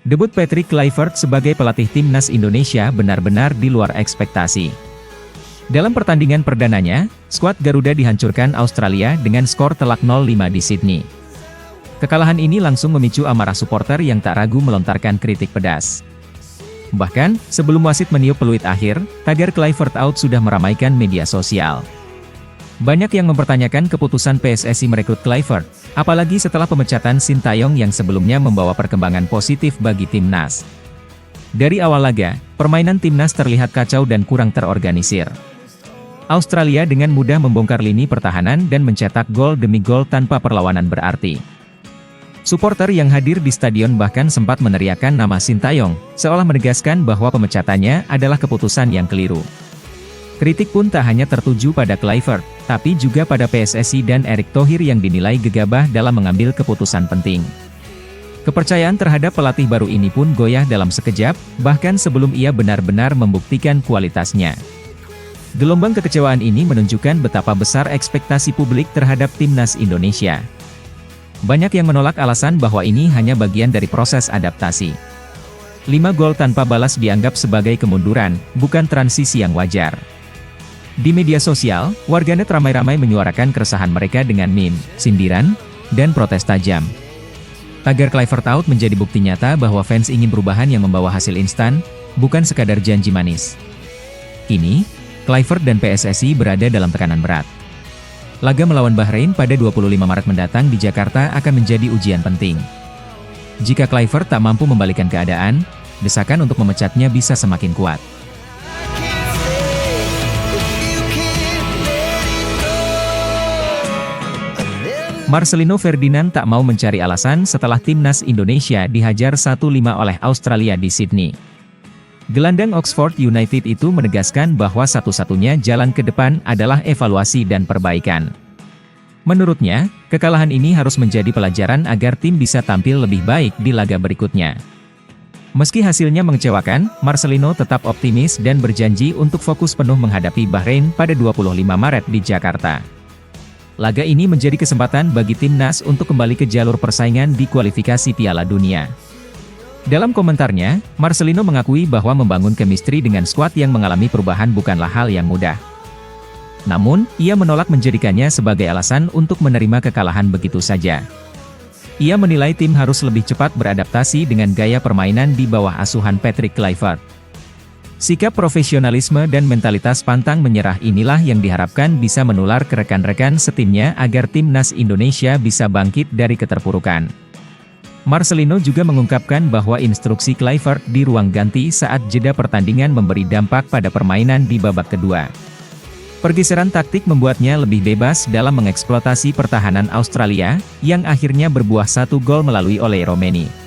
Debut Patrick Kluivert sebagai pelatih timnas Indonesia benar-benar di luar ekspektasi. Dalam pertandingan perdananya, skuad Garuda dihancurkan Australia dengan skor telak 0-5 di Sydney. Kekalahan ini langsung memicu amarah supporter yang tak ragu melontarkan kritik pedas. Bahkan, sebelum wasit meniup peluit akhir, tagar Kluivert out sudah meramaikan media sosial. Banyak yang mempertanyakan keputusan PSSI merekrut Kluivert, apalagi setelah pemecatan Sintayong yang sebelumnya membawa perkembangan positif bagi timnas. Dari awal laga, permainan timnas terlihat kacau dan kurang terorganisir. Australia dengan mudah membongkar lini pertahanan dan mencetak gol demi gol tanpa perlawanan berarti. Supporter yang hadir di stadion bahkan sempat meneriakkan nama Sintayong, seolah menegaskan bahwa pemecatannya adalah keputusan yang keliru. Kritik pun tak hanya tertuju pada Kluivert, tapi juga pada PSSI dan Erick Thohir yang dinilai gegabah dalam mengambil keputusan penting. Kepercayaan terhadap pelatih baru ini pun goyah dalam sekejap, bahkan sebelum ia benar-benar membuktikan kualitasnya. Gelombang kekecewaan ini menunjukkan betapa besar ekspektasi publik terhadap timnas Indonesia. Banyak yang menolak alasan bahwa ini hanya bagian dari proses adaptasi. 5 gol tanpa balas dianggap sebagai kemunduran, bukan transisi yang wajar. Di media sosial, warganet ramai-ramai menyuarakan keresahan mereka dengan meme, sindiran, dan protes tajam. Tagar Kluivert out menjadi bukti nyata bahwa fans ingin perubahan yang membawa hasil instan, bukan sekadar janji manis. Kini, Kluivert dan PSSI berada dalam tekanan berat. Laga melawan Bahrain pada 25 Maret mendatang di Jakarta akan menjadi ujian penting. Jika Kluivert tak mampu membalikan keadaan, desakan untuk memecatnya bisa semakin kuat. Marcelino Ferdinand tak mau mencari alasan setelah timnas Indonesia dihajar 1-5 oleh Australia di Sydney. Gelandang Oxford United itu menegaskan bahwa satu-satunya jalan ke depan adalah evaluasi dan perbaikan. Menurutnya, kekalahan ini harus menjadi pelajaran agar tim bisa tampil lebih baik di laga berikutnya. Meski hasilnya mengecewakan, Marcelino tetap optimis dan berjanji untuk fokus penuh menghadapi Bahrain pada 25 Maret di Jakarta. Laga ini menjadi kesempatan bagi timnas untuk kembali ke jalur persaingan di kualifikasi Piala Dunia. Dalam komentarnya, Marcelino mengakui bahwa membangun chemistry dengan skuad yang mengalami perubahan bukanlah hal yang mudah. Namun, ia menolak menjadikannya sebagai alasan untuk menerima kekalahan begitu saja. Ia menilai tim harus lebih cepat beradaptasi dengan gaya permainan di bawah asuhan Patrick Kluivert. Sikap profesionalisme dan mentalitas pantang menyerah inilah yang diharapkan bisa menular ke rekan-rekan setimnya agar timnas Indonesia bisa bangkit dari keterpurukan. Marcelino juga mengungkapkan bahwa instruksi Kluivert di ruang ganti saat jeda pertandingan memberi dampak pada permainan di babak kedua. Pergeseran taktik membuatnya lebih bebas dalam mengeksploitasi pertahanan Australia, yang akhirnya berbuah 1 gol melalui Oleh Romeni.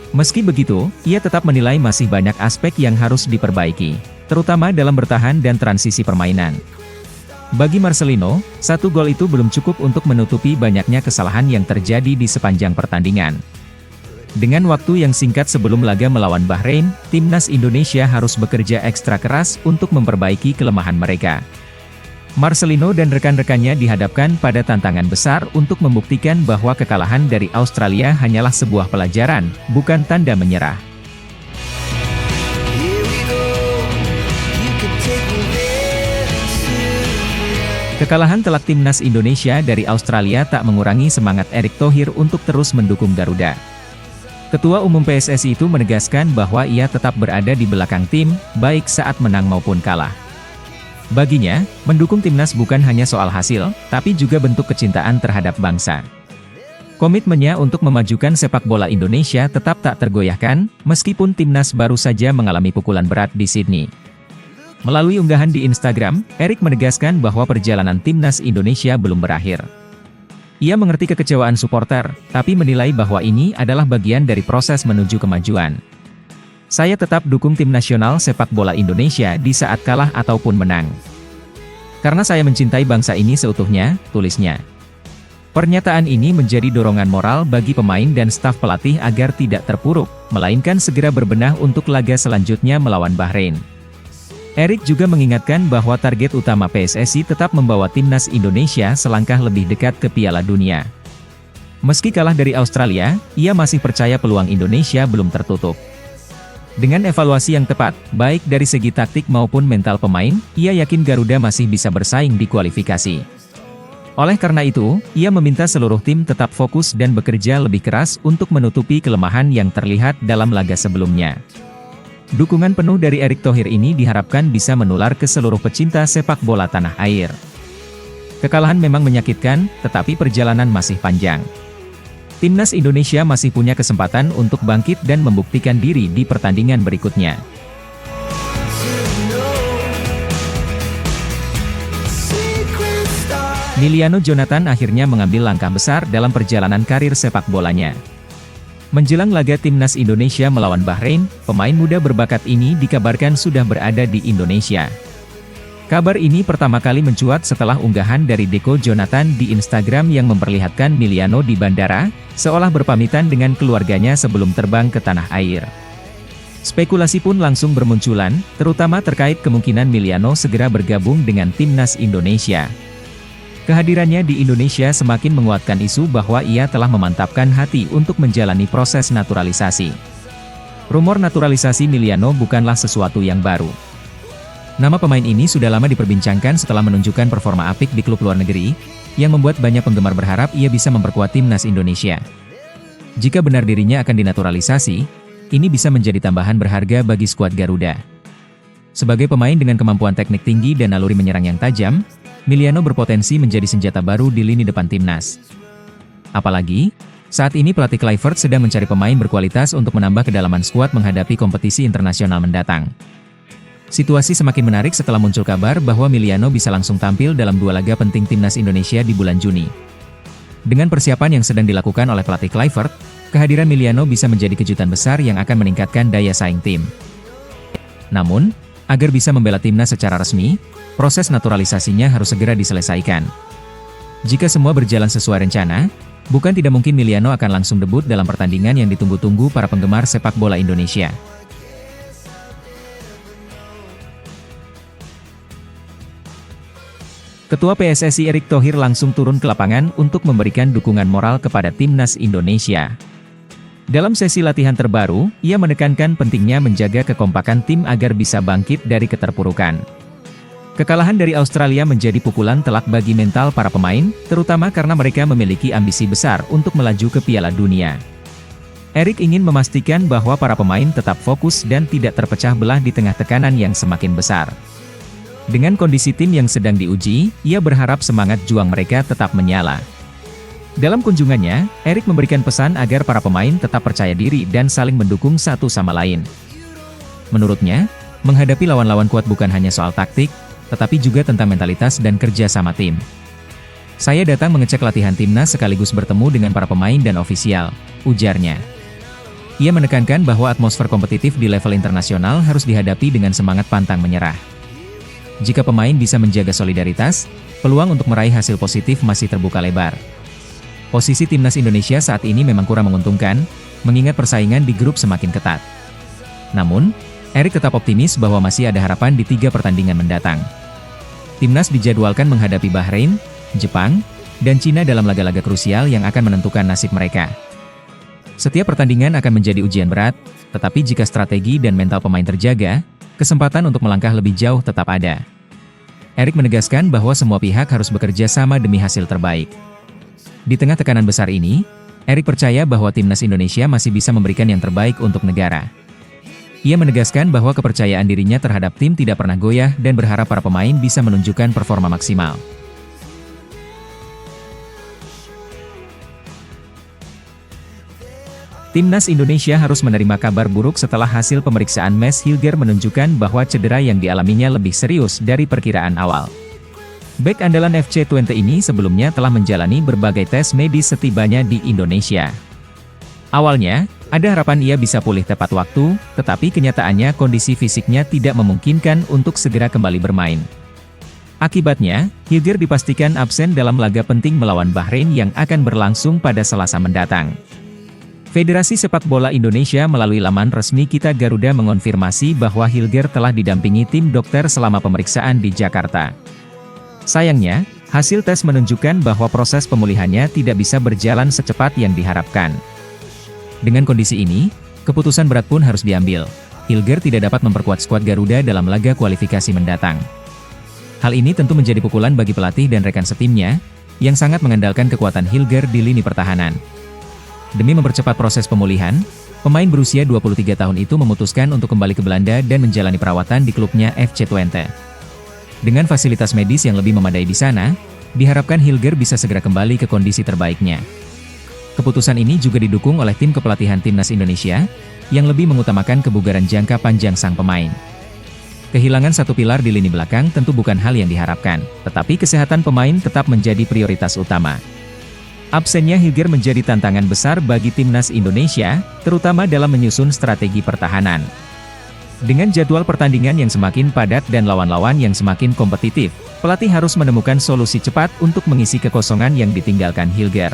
Meski begitu, ia tetap menilai masih banyak aspek yang harus diperbaiki, terutama dalam bertahan dan transisi permainan. Bagi Marcelino, 1 gol itu belum cukup untuk menutupi banyaknya kesalahan yang terjadi di sepanjang pertandingan. Dengan waktu yang singkat sebelum laga melawan Bahrain, timnas Indonesia harus bekerja ekstra keras untuk memperbaiki kelemahan mereka. Marcelino dan rekan-rekannya dihadapkan pada tantangan besar untuk membuktikan bahwa kekalahan dari Australia hanyalah sebuah pelajaran, bukan tanda menyerah. Kekalahan telak timnas Indonesia dari Australia tak mengurangi semangat Erick Thohir untuk terus mendukung Garuda. Ketua Umum PSSI itu menegaskan bahwa ia tetap berada di belakang tim, baik saat menang maupun kalah. Baginya, mendukung timnas bukan hanya soal hasil, tapi juga bentuk kecintaan terhadap bangsa. Komitmennya untuk memajukan sepak bola Indonesia tetap tak tergoyahkan, meskipun timnas baru saja mengalami pukulan berat di Sydney. Melalui unggahan di Instagram, Erick menegaskan bahwa perjalanan timnas Indonesia belum berakhir. Ia mengerti kekecewaan supporter, tapi menilai bahwa ini adalah bagian dari proses menuju kemajuan. Saya tetap dukung tim nasional sepak bola Indonesia di saat kalah ataupun menang. Karena saya mencintai bangsa ini seutuhnya, tulisnya. Pernyataan ini menjadi dorongan moral bagi pemain dan staf pelatih agar tidak terpuruk, melainkan segera berbenah untuk laga selanjutnya melawan Bahrain. Erick juga mengingatkan bahwa target utama PSSI tetap membawa timnas Indonesia selangkah lebih dekat ke Piala Dunia. Meski kalah dari Australia, ia masih percaya peluang Indonesia belum tertutup. Dengan evaluasi yang tepat, baik dari segi taktik maupun mental pemain, ia yakin Garuda masih bisa bersaing di kualifikasi. Oleh karena itu, ia meminta seluruh tim tetap fokus dan bekerja lebih keras untuk menutupi kelemahan yang terlihat dalam laga sebelumnya. Dukungan penuh dari Erick Thohir ini diharapkan bisa menular ke seluruh pecinta sepak bola tanah air. Kekalahan memang menyakitkan, tetapi perjalanan masih panjang. Timnas Indonesia masih punya kesempatan untuk bangkit dan membuktikan diri di pertandingan berikutnya. Miliano Jonathan akhirnya mengambil langkah besar dalam perjalanan karir sepak bolanya. Menjelang laga Timnas Indonesia melawan Bahrain, pemain muda berbakat ini dikabarkan sudah berada di Indonesia. Kabar ini pertama kali mencuat setelah unggahan dari Deco Jonathan di Instagram yang memperlihatkan Miliano di bandara, seolah berpamitan dengan keluarganya sebelum terbang ke tanah air. Spekulasi pun langsung bermunculan, terutama terkait kemungkinan Miliano segera bergabung dengan Timnas Indonesia. Kehadirannya di Indonesia semakin menguatkan isu bahwa ia telah memantapkan hati untuk menjalani proses naturalisasi. Rumor naturalisasi Miliano bukanlah sesuatu yang baru. Nama pemain ini sudah lama diperbincangkan setelah menunjukkan performa apik di klub luar negeri, yang membuat banyak penggemar berharap ia bisa memperkuat Timnas Indonesia. Jika benar dirinya akan dinaturalisasi, ini bisa menjadi tambahan berharga bagi skuad Garuda. Sebagai pemain dengan kemampuan teknik tinggi dan naluri menyerang yang tajam, Miliano berpotensi menjadi senjata baru di lini depan Timnas. Apalagi, saat ini pelatih Kluivert sedang mencari pemain berkualitas untuk menambah kedalaman skuad menghadapi kompetisi internasional mendatang. Situasi semakin menarik setelah muncul kabar bahwa Miliano bisa langsung tampil dalam 2 laga penting Timnas Indonesia di bulan Juni. Dengan persiapan yang sedang dilakukan oleh pelatih Kluivert, kehadiran Miliano bisa menjadi kejutan besar yang akan meningkatkan daya saing tim. Namun, agar bisa membela Timnas secara resmi, proses naturalisasinya harus segera diselesaikan. Jika semua berjalan sesuai rencana, bukan tidak mungkin Miliano akan langsung debut dalam pertandingan yang ditunggu-tunggu para penggemar sepak bola Indonesia. Ketua PSSI Erick Thohir langsung turun ke lapangan untuk memberikan dukungan moral kepada Timnas Indonesia. Dalam sesi latihan terbaru, ia menekankan pentingnya menjaga kekompakan tim agar bisa bangkit dari keterpurukan. Kekalahan dari Australia menjadi pukulan telak bagi mental para pemain, terutama karena mereka memiliki ambisi besar untuk melaju ke Piala Dunia. Erick ingin memastikan bahwa para pemain tetap fokus dan tidak terpecah belah di tengah tekanan yang semakin besar. Dengan kondisi tim yang sedang diuji, ia berharap semangat juang mereka tetap menyala. Dalam kunjungannya, Erick memberikan pesan agar para pemain tetap percaya diri dan saling mendukung satu sama lain. Menurutnya, menghadapi lawan-lawan kuat bukan hanya soal taktik, tetapi juga tentang mentalitas dan kerja sama tim. Saya datang mengecek latihan Timnas sekaligus bertemu dengan para pemain dan ofisial, ujarnya. Ia menekankan bahwa atmosfer kompetitif di level internasional harus dihadapi dengan semangat pantang menyerah. Jika pemain bisa menjaga solidaritas, peluang untuk meraih hasil positif masih terbuka lebar. Posisi Timnas Indonesia saat ini memang kurang menguntungkan, mengingat persaingan di grup semakin ketat. Namun, Erick tetap optimis bahwa masih ada harapan di 3 pertandingan mendatang. Timnas dijadwalkan menghadapi Bahrain, Jepang, dan Cina dalam laga-laga krusial yang akan menentukan nasib mereka. Setiap pertandingan akan menjadi ujian berat, tetapi jika strategi dan mental pemain terjaga, kesempatan untuk melangkah lebih jauh tetap ada. Erick menegaskan bahwa semua pihak harus bekerja sama demi hasil terbaik. Di tengah tekanan besar ini, Erick percaya bahwa Timnas Indonesia masih bisa memberikan yang terbaik untuk negara. Ia menegaskan bahwa kepercayaan dirinya terhadap tim tidak pernah goyah dan berharap para pemain bisa menunjukkan performa maksimal. Timnas Indonesia harus menerima kabar buruk setelah hasil pemeriksaan Mads Hilger menunjukkan bahwa cedera yang dialaminya lebih serius dari perkiraan awal. Bek andalan FC Twente ini sebelumnya telah menjalani berbagai tes medis setibanya di Indonesia. Awalnya, ada harapan ia bisa pulih tepat waktu, tetapi kenyataannya kondisi fisiknya tidak memungkinkan untuk segera kembali bermain. Akibatnya, Hilger dipastikan absen dalam laga penting melawan Bahrain yang akan berlangsung pada Selasa mendatang. Federasi Sepak Bola Indonesia melalui laman resmi Kita Garuda mengonfirmasi bahwa Hilger telah didampingi tim dokter selama pemeriksaan di Jakarta. Sayangnya, Hasil tes menunjukkan bahwa proses pemulihannya tidak bisa berjalan secepat yang diharapkan. Dengan kondisi ini, keputusan berat pun harus diambil. Hilger tidak dapat memperkuat skuad Garuda dalam laga kualifikasi mendatang. Hal ini tentu menjadi pukulan bagi pelatih dan rekan setimnya, yang sangat mengandalkan kekuatan Hilger di lini pertahanan. Demi mempercepat proses pemulihan, pemain berusia 23 tahun itu memutuskan untuk kembali ke Belanda dan menjalani perawatan di klubnya FC Twente. Dengan fasilitas medis yang lebih memadai di sana, diharapkan Hilger bisa segera kembali ke kondisi terbaiknya. Keputusan ini juga didukung oleh tim kepelatihan Timnas Indonesia, yang lebih mengutamakan kebugaran jangka panjang sang pemain. Kehilangan satu pilar di lini belakang tentu bukan hal yang diharapkan, tetapi kesehatan pemain tetap menjadi prioritas utama. Absennya Hilger menjadi tantangan besar bagi Timnas Indonesia, terutama dalam menyusun strategi pertahanan. Dengan jadwal pertandingan yang semakin padat dan lawan-lawan yang semakin kompetitif, pelatih harus menemukan solusi cepat untuk mengisi kekosongan yang ditinggalkan Hilger.